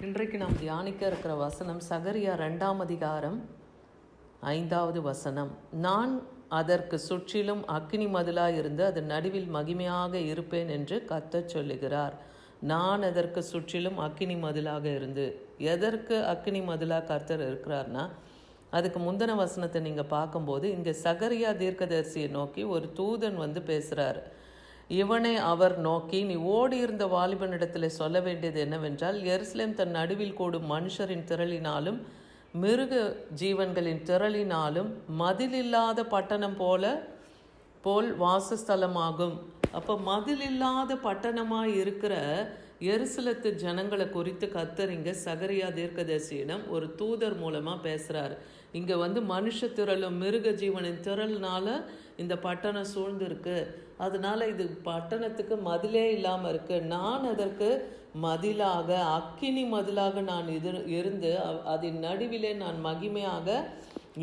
இன்றைக்கு நாம் தியானிக்க இருக்கிற வசனம் சகரியா 2ஆம் அதிகாரம் 5வது வசனம். நான் அதற்கு சுற்றிலும் அக்கினி மதிலாக இருந்து அதன் நடுவில் மகிமையாக இருப்பேன் என்று கர்த்தர் சொல்லுகிறார். நான் அதற்கு சுற்றிலும் அக்கினி மதிலாக இருந்து, எதற்கு அக்கினி மதிலாக கர்த்தர் இருக்கிறார்னா, அதுக்கு முந்தின வசனத்தை நீங்கள் பார்க்கும்போது இங்கே சகரியா தீர்க்கதரிசியை நோக்கி ஒரு தூதன் வந்து பேசுகிறார். இவனை அவர் நோக்கி, நீ ஓடியிருந்த வாலிபனிடத்தில் சொல்ல வேண்டியது என்னவென்றால், எருசலேம் தன் நடுவில் கூடும் மனுஷரின் திரளினாலும் மிருக ஜீவன்களின் திரளினாலும் மதிலில்லாத பட்டணம் போல் வாசஸ்தலமாகும். அப்போ மதிலில்லாத பட்டணமாக இருக்கிற எருசலேத்து ஜனங்களை குறித்து கர்த்தர் இங்கே சகரியா தீர்க்கதரிசியிடம் ஒரு தூதர் மூலமாக பேசுகிறார். இங்கே வந்து மனுஷ திரளும் மிருக ஜீவனின் திரள்னால இந்த பட்டணம் சூழ்ந்திருக்கு. அதனால இது பட்டணத்துக்கு மதிலே இல்லாமல் இருக்கு. நான் அதற்கு மதிலாக, அக்கினி மதிலாக நான் இருந்து அதன் நடுவிலே நான் மகிமையாக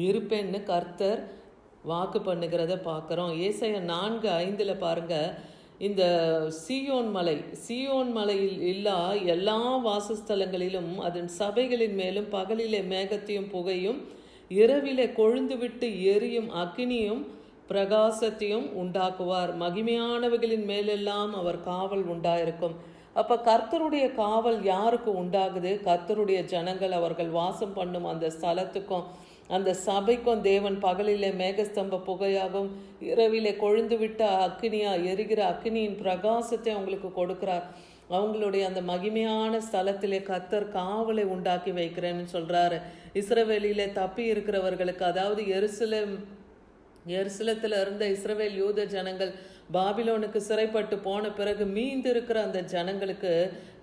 இருப்பேன்னு கர்த்தர் வாக்கு பண்ணுகிறத பார்க்குறோம். ஏசாயா 4:5 பாருங்க, இந்த சீயோன் மலையில் இல்லா எல்லா வாசஸ்தலங்களிலும் அதன் சபைகளின் மேலும் பகலிலே மேகத்தையும் புகையும் இரவிலே கொழுந்து விட்டு எரியும் அக்கினியும் பிரகாசத்தையும் உண்டாக்குவார். மகிமையானவைகளின் மேலெல்லாம் அவர் காவல் உண்டாயிருக்கும். அப்போ கர்த்தருடைய காவல் யாருக்கு உண்டாகுது? கர்த்தருடைய ஜனங்கள் அவர்கள் வாசம் பண்ணும் அந்த ஸ்தலத்துக்கும் அந்த சபைக்கும் தேவன் பகலிலே மேகஸ்தம்ப புகையாகவும் இரவிலே கொழுந்து விட்ட அக்கினியா எரிகிற அக்கினியின் பிரகாசத்தை அவங்களுக்கு கொடுக்கிறார். அவங்களுடைய அந்த மகிமையான ஸ்தலத்திலே கர்த்தர் காவலை உண்டாக்கி வைக்கிறேன்னு சொல்கிறாரு. இஸ்ரவேலிலே தப்பி இருக்கிறவர்களுக்கு, அதாவது எருசலேத்தில் இருந்த இஸ்ரவேல் யூத ஜனங்கள் பாபிலோனுக்கு சிறைப்பட்டு போன பிறகு மீந்து இருக்கிற அந்த ஜனங்களுக்கு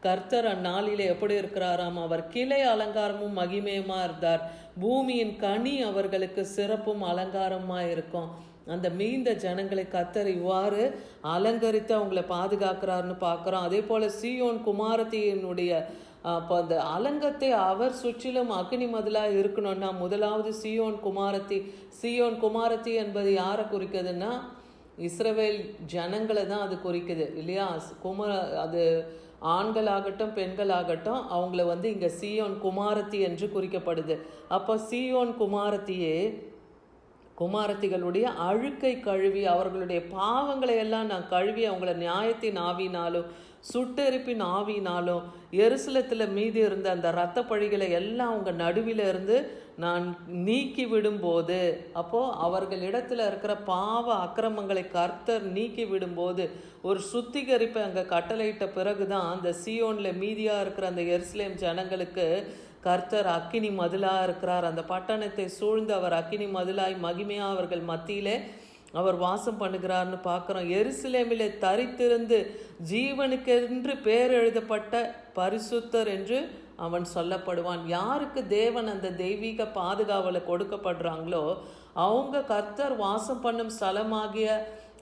கர்த்தர் அந்நாளிலே எப்படி இருக்கிறாராம்? அவர் கிளை அலங்காரமும் மகிமையுமா இருந்தார். பூமியின் கனி அவர்களுக்கு சிறப்பும் அலங்காரமா இருக்கும். அந்த மீந்த ஜனங்களை கர்த்தர் இவ்வாறு அலங்கரித்து அவங்கள பாதுகாக்கிறாருன்னு பார்க்குறோம். அதே போல் சீயோன் குமாரத்தியினுடைய அப்போ அந்த அலங்கத்தை அவர் சுற்றிலும் அக்னி மதிலாக இருக்கணும்னா, முதலாவது சீயோன் குமாரத்தி என்பது யாரை குறிக்குதுன்னா, இஸ்ரவேல் ஜனங்களை தான் அது குறிக்குது இல்லையா? அது ஆண்களாகட்டும் பெண்களாகட்டும் அவங்கள வந்து இங்கே சீயோன் குமாரத்தி என்று குறிக்கப்படுது. அப்போ சீயோன் குமாரத்திகளுடைய அழுக்கை கழுவி அவர்களுடைய பாவங்களை எல்லாம் நான் கழுவி அவங்கள நியாயத்தின் ஆவினாலும் சுட்டெரிப்பின் ஆவினாலும் எருசலேத்தில் மீதி இருந்த அந்த இரத்த பழிகளை எல்லாம் அவங்க நடுவில் இருந்து நான் நீக்கி விடும்போது, அப்போது அவர்களிடத்தில் இருக்கிற பாவ அக்கிரமங்களை கர்த்தர் நீக்கி விடும்போது ஒரு சுத்திகரிப்பை அங்கே கட்டளையிட்ட பிறகு தான் அந்த சீயோனில் மீதியாக இருக்கிற அந்த எருசலேம் ஜனங்களுக்கு கர்த்தர் அக்கினி மதிலாக இருக்கிறார். அந்த பட்டணத்தை சூழ்ந்து அவர் அக்கினி மதிலாய் மகிமையாக அவர்கள் மத்தியிலே அவர் வாசம் பண்ணுகிறார்னு பார்க்குறோம். எருசலேமிலே தரித்திருந்து ஜீவனுக்கென்று பேர் எழுதப்பட்ட பரிசுத்தர் என்று அவன் சொல்லப்படுவான். யாருக்கு தேவன் அந்த தெய்வீக பாதுகாவலை கொடுக்கப்படுறாங்களோ அவங்க கர்த்தர் வாசம் பண்ணும் ஸ்தலமாகிய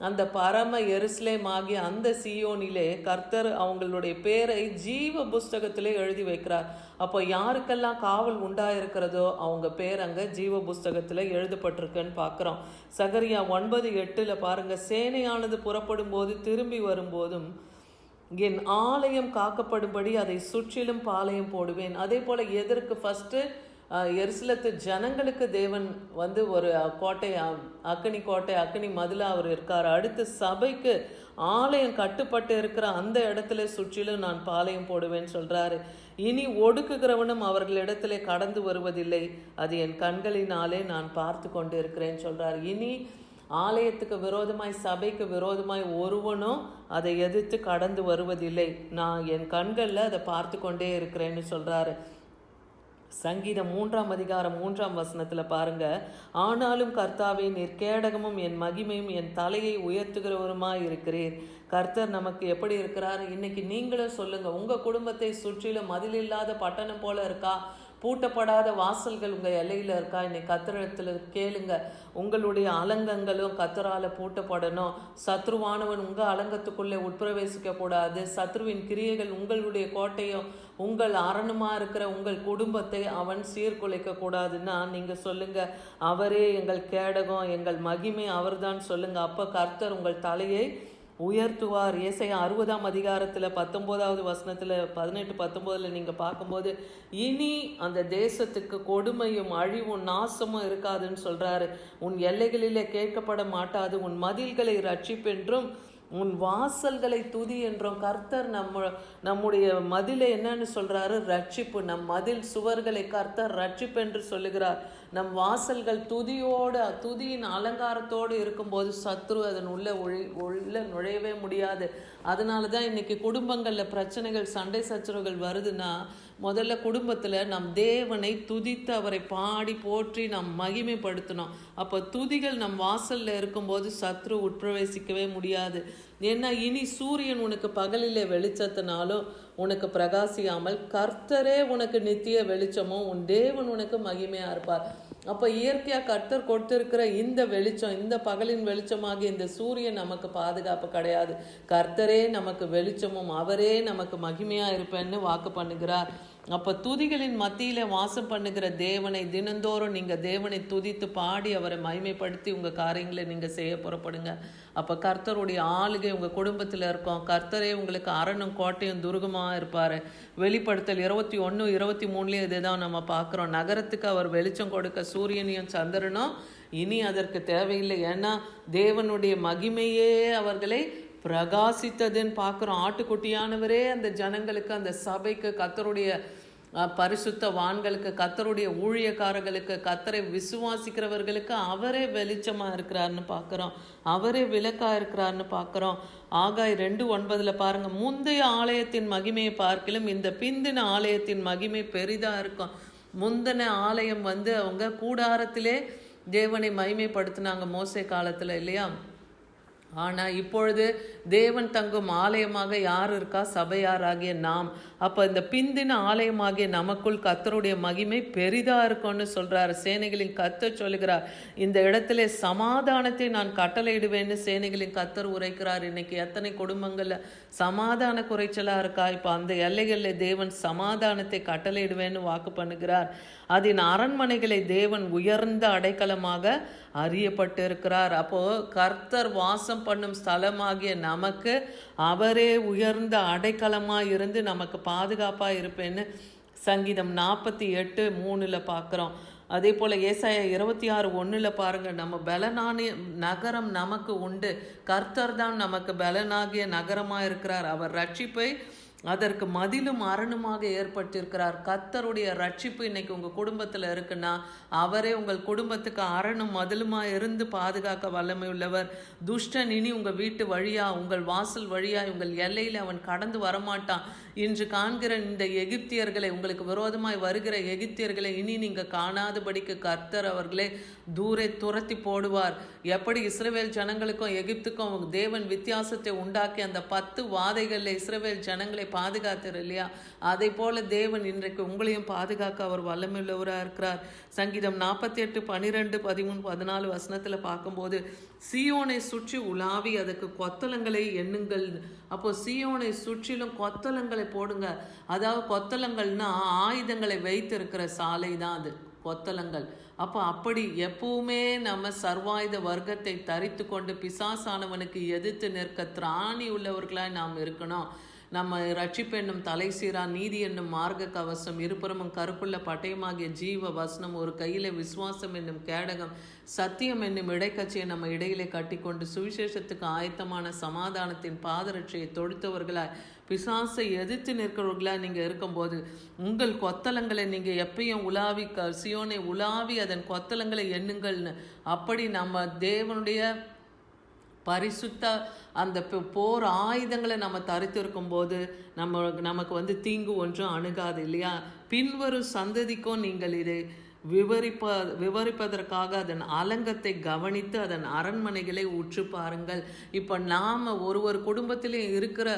அந்த பரம எருசலேம் ஆகிய அந்த சீயோனிலே கர்த்தர் அவங்களுடைய பேரை ஜீவ புஸ்தகத்திலே எழுதி வைக்கிறார். அப்போ யாருக்கெல்லாம் காவல் உண்டாயிருக்கிறதோ அவங்க பேர் அங்கே ஜீவ புஸ்தகத்தில் எழுதப்பட்டிருக்குன்னு பார்க்குறோம். சகரியா 9:8 பாருங்கள், சேனையானது புறப்படும் போது திரும்பி வரும்போதும் என் ஆலயம் காக்கப்படும்படி அதை சுற்றிலும் பாளையம் போடுவேன். அதே போல் எதற்கு ஃபஸ்ட்டு எருசலேத்து ஜனங்களுக்கு தேவன் வந்து ஒரு கோட்டை, அக்கினி மதிலாக அவர் இருக்கார். அடுத்து சபைக்கு ஆலயம் கட்டுப்பட்டு இருக்கிற அந்த இடத்துல சுற்றிலும் நான் பாளையம் போடுவேன்னு சொல்கிறாரு. இனி ஒடுக்குகிறவனும் அவர்களிடத்துல கடந்து வருவதில்லை, அது என் கண்களினாலே நான் பார்த்து கொண்டு இருக்கிறேன்னு சொல்கிறார். இனி ஆலயத்துக்கு விரோதமாய் சபைக்கு விரோதமாய் ஒருவனும் அதை எதிர்த்து கடந்து வருவதில்லை, நான் என் கண்களில் அதை பார்த்து கொண்டே இருக்கிறேன்னு சொல்கிறாரு. சங்கீதம் 3ஆம் அதிகாரம் 3ஆம் வசனத்தில் பாருங்க, ஆனாலும் கர்த்தாவே நீர் கேடகமும் என் மகிமையும் என் தலையை உயர்த்துகிறவருமாய் இருக்கிறீர். கர்த்தர் நமக்கு எப்படி இருக்கிறார்? இன்னைக்கு நீங்களும் சொல்லுங்க, உங்கள் குடும்பத்தை சுற்றிலும் மதிலில்லாத பட்டணம் போல இருக்கா? பூட்டப்படாத வாசல்கள் உங்கள் எல்லையில் இருக்கா? இன்னைக்கு கர்த்தரிடத்தில் கேளுங்க. உங்களுடைய அலங்கங்களும் கர்த்தரால் பூட்டப்படணும். சத்ருவானவன் உங்கள் அலங்கத்துக்குள்ளே உட்பிரவேசிக்க கூடாது. சத்ருவின் கிரியைகள் உங்களுடைய கோட்டையும் உங்கள் அரணுமாக இருக்கிற உங்கள் குடும்பத்தை அவன் சீர்குலைக்க கூடாதுன்னா நீங்கள் சொல்லுங்க, அவரே எங்கள் கேடகம், எங்கள் மகிமை அவர்தான் சொல்லுங்க. அப்போ கர்த்தர் உங்கள் தலையை உயர்த்துவார். ஏசாயா 60ஆம் அதிகாரத்தில் 19வது வசனத்தில் 18-19 நீங்கள் பார்க்கும்போது, இனி அந்த தேசத்துக்கு கொடுமையும் அழிவும் நாசமும் இருக்காதுன்னு சொல்றாரு. உன் எல்லைகளிலே கேட்கப்பட மாட்டாது, உன் மதில்களை ரட்சிப்பென்றும் உன் வாசல்களை துதி என்றும். கர்த்தர் நம்முடைய மதிலை என்னன்னு சொல்றாரு? ரட்சிப்பு. நம் மதில் சுவர்களை கர்த்தர் ரட்சிப்பு என்று சொல்லுகிறார். நம் வாசல்கள் துதியின் அலங்காரத்தோடு இருக்கும்போது சத்ரு அதன் உள்ள நுழையவே முடியாது. அதனால தான் இன்னைக்கு குடும்பங்களில் பிரச்சனைகள், சண்டை சச்சரவுகள் வருதுன்னா, முதல்ல குடும்பத்தில் நம் தேவனை துதித்து அவரை பாடி போற்றி நாம் மகிமைப்படுத்தணும். அப்போ துதிகள் நம் வாசலில் இருக்கும்போது சத்ரு உட்பிரவேசிக்கவே முடியாது. ஏன்னா இனி சூரியன் உனக்கு பகலிலே வெளிச்சத்தினாலும் உனக்கு பிரகாசியாமல் கர்த்தரே உனக்கு நித்திய வெளிச்சமும் உன் தேவன் உனக்கு மகிமையாக இருப்பார். அப்போ இயற்கையாக கர்த்தர் கொடுத்திருக்கிற இந்த வெளிச்சம், இந்த பகலின் வெளிச்சமாகி இந்த சூரியன் நமக்கு பாதுகாப்பு கிடையாது. கர்த்தரே நமக்கு வெளிச்சமும் அவரே நமக்கு மகிமையாக இருப்பேன்னு வாக்கு பண்ணுகிறார். அப்போ துதிகளின் மத்தியில் வாசம் பண்ணுகிற தேவனை தினந்தோறும் நீங்கள் தேவனை துதித்து பாடி அவரை மகிமைப்படுத்தி உங்கள் காரியங்களை நீங்கள் செய்ய புறப்படுங்க. அப்போ கர்த்தருடைய ஆளுகை உங்கள் குடும்பத்தில் இருக்கும். கர்த்தரே உங்களுக்கு அரணும் கோட்டையும் துருகமாக இருப்பார். வெளிப்படுத்தல் 21-23 இதுதான் நம்ம பார்க்குறோம். நகரத்துக்கு அவர் வெளிச்சம் கொடுக்க சூரியனையும் சந்திரனும் இனி அதற்கு தேவையில்லை. ஏன்னா தேவனுடைய மகிமையே அவர்களை பிரகாசித்ததுன்னு பார்க்குறோம். ஆட்டுக்குட்டியானவரே அந்த ஜனங்களுக்கு, அந்த சபைக்கு, கர்த்தருடைய பரிசுத்த வான்களுக்கு, கர்த்தருடைய ஊழியக்காரர்களுக்கு, கர்த்தரை விசுவாசிக்கிறவர்களுக்கு அவரே வெளிச்சமாக இருக்கிறாருன்னு பார்க்குறோம். அவரே விளக்காக இருக்கிறாருன்னு பார்க்குறோம். ஆகாய் 2:9 பாருங்கள், முந்தைய ஆலயத்தின் மகிமையை பார்க்கிலும் இந்த பிந்தின ஆலயத்தின் மகிமை பெரிதாக இருக்கும். முந்தின ஆலயம் அவங்க கூடாரத்திலே தேவனை மகிமைப்படுத்தினாங்க மோசே காலத்தில், இல்லையா? ஆனால் இப்பொழுது தேவன் தங்கும் ஆலயமாக யார் இருக்கா? சபையாராகிய நாம். அப்போ இந்த பிந்தின ஆலயமாகிய நமக்குள் கர்த்தருடைய மகிமை பெரிதாக இருக்கும்னு சொல்கிறார். சேனைகளின் கர்த்தர் சொல்லுகிறார், இந்த இடத்துல சமாதானத்தை நான் கட்டளையிடுவேன்னு சேனைகளின் கர்த்தர் உரைக்கிறார். இன்னைக்கு எத்தனை குடும்பங்களில் சமாதான குறைச்சலாக இருக்கா? இப்போ அந்த எல்லைகளில் தேவன் சமாதானத்தை கட்டளையிடுவேன்னு வாக்கு பண்ணுகிறார். அதன் அரண்மனைகளை தேவன் உயர்ந்த அடைக்கலமாக அறியப்பட்டு இருக்கிறார். அப்போது கர்த்தர் வாசம் பண்ணும் ஸ்தலமாகிய நமக்கு அவரே உயர்ந்த அடைக்கலமாக இருந்து நமக்கு பாதுகாப்பாக இருப்பேன்னு சங்கீதம் 48:3 பார்க்குறோம். அதே போல் ஏசாயா 26:1 பாருங்கள், நம்ம பலனான நகரம் நமக்கு உண்டு. கர்த்தர் தான் நமக்கு பலனாகிய நகரமாக இருக்கிறார். அவர் ரட்சிப்பை அதற்கு மதிலும் அரணுமாக ஏற்பட்டிருக்கிறார். கர்த்தருடைய ரட்சிப்பு இன்னைக்கு உங்கள் குடும்பத்தில் இருக்குன்னா அவரே உங்கள் குடும்பத்துக்கு அரணும் மதிலுமாக இருந்து பாதுகாக்க வல்லமை உள்ளவர். துஷ்டன் இனி உங்கள் வீட்டு வழியாக, உங்கள் வாசல் வழியாக, உங்கள் எல்லையில் அவன் கடந்து வரமாட்டான். இன்று காண்கிற இந்த எகிப்தியர்களை, உங்களுக்கு விரோதமாய் வருகிற எகிப்தியர்களை இனி நீங்கள் காணாதபடிக்கு கர்த்தர் அவர்களே தூரே துரத்தி போடுவார். எப்படி இஸ்ரவேல் ஜனங்களுக்கும் எகிப்துக்கும் தேவன் வித்தியாசத்தை உண்டாக்கி அந்த 10 வாதைகளில் இஸ்ரவேல் ஜனங்களை பாதுகாத்தார், இல்லையா? அதை போல தேவன் இன்றைக்கு உங்களையும் பாதுகாக்க அவர் வல்லமையுள்ளவராக இருக்கிறார். சங்கீதம் 48:12-13-14 வசனத்தில் பார்க்கும்போது, சீயோனை சுற்றி உலாவி அதற்கு கொத்தலங்களை எண்ணுங்கள். அப்போ சீயோனை சுற்றிலும் கொத்தலங்களை போடுங்க. அதாவது கொத்தலங்கள்னா ஆயுதங்களை வைத்திருக்கிற சாலை தான் அது கொத்தலங்கள். அப்போ அப்படி எப்பவுமே நம்ம சர்வாயுத வர்க்கத்தை தரித்து கொண்டு பிசாசானவனுக்கு எதிர்த்து நிற்க திராணி உள்ளவர்களாய் நாம் இருக்கணும். நம்ம ரட்சிப்பு என்னும் தலை சீரா, நீதி என்னும் மார்க்க கவசம், இருபுறமும் கருப்புள்ள பட்டயமாகிய ஜீவ வசனம், ஒரு கையில விசுவாசம் என்னும் கேடகம், சத்தியம் என்னும் இடைக்கட்சியை நம்ம இடையிலே கட்டிக்கொண்டு சுவிசேஷத்துக்கு ஆயத்தமான சமாதானத்தின் பாதரட்சியை தொடுத்தவர்களாய் பிசாசை எதிர்த்து நிற்கிறவர்களாக நீங்கள் இருக்கும்போது உங்கள் கொத்தலங்களை நீங்கள் எப்பயும் உலாவி சியோனை உலாவி அதன் கொத்தலங்களை எண்ணுங்கள்னு, அப்படி நம்ம தேவனுடைய பரிசுத்த அந்த போர் ஆயுதங்களை நம்ம தரித்திருக்கும் போது நமக்கு தீங்கு ஒன்றும் அணுகாது, இல்லையா? பின்வரும் சந்ததிக்கும் நீங்கள் இதை விவரிப்பதற்காக அதன் அலங்கத்தை கவனித்து அதன் அரண்மனைகளை உற்று பாருங்கள். இப்போ நாம் ஒரு குடும்பத்திலே இருக்கிற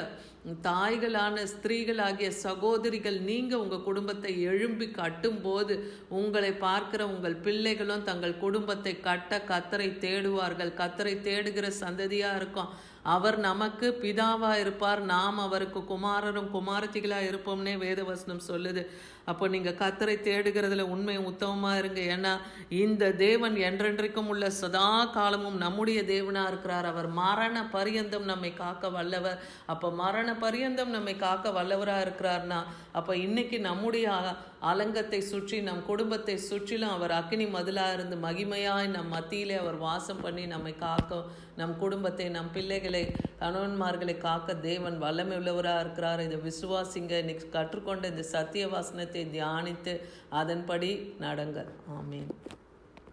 தாய்களான ஸ்திரீகளாகிய சகோதரிகள், நீங்கள் உங்கள் குடும்பத்தை எழும்பி கட்டும்போது உங்களை பார்க்கிற உங்கள் பிள்ளைகளும் தங்கள் குடும்பத்தை கட்ட கர்த்தரை தேடுவார்கள். கர்த்தரை தேடுகிற சந்ததியாக இருக்கும். அவர் நமக்கு பிதாவா இருப்பார், நாம் அவருக்கு குமாரரும் குமாரத்திகளா இருப்போம்னே வேதவசனம் சொல்லுது. அப்போ நீங்கள் கர்த்தரை தேடுகிறதுல உண்மை உத்தமமா இருங்க. ஏன்னா இந்த தேவன் என்றென்றைக்கும் உள்ள சதா காலமும் நம்முடைய தேவனா இருக்கிறார். அவர் மரண பரியந்தம் நம்மை காக்க வல்லவர். அப்போ மரண பரியந்தம் நம்மை காக்க வல்லவரா இருக்கிறார்னா அப்போ இன்னைக்கு நம்முடைய அலங்கத்தை சுற்றி நம் குடும்பத்தை சுற்றிலும் அவர் அக்கினி மதிலா இருந்து மகிமையாய் நம் மத்தியிலே அவர் வாசம் பண்ணி நம்மை காக்க, நம் குடும்பத்தை நம் பிள்ளைகளை கணவன்மார்களை காக்க தேவன் வல்லமை உள்ளவராக இருக்கிறார். இதை விசுவாசிங்க. இன்னைக்கு கற்றுக்கொண்ட இந்த சத்திய வசனத்தை தியானித்து அதன்படி நடங்கள். ஆமீன்.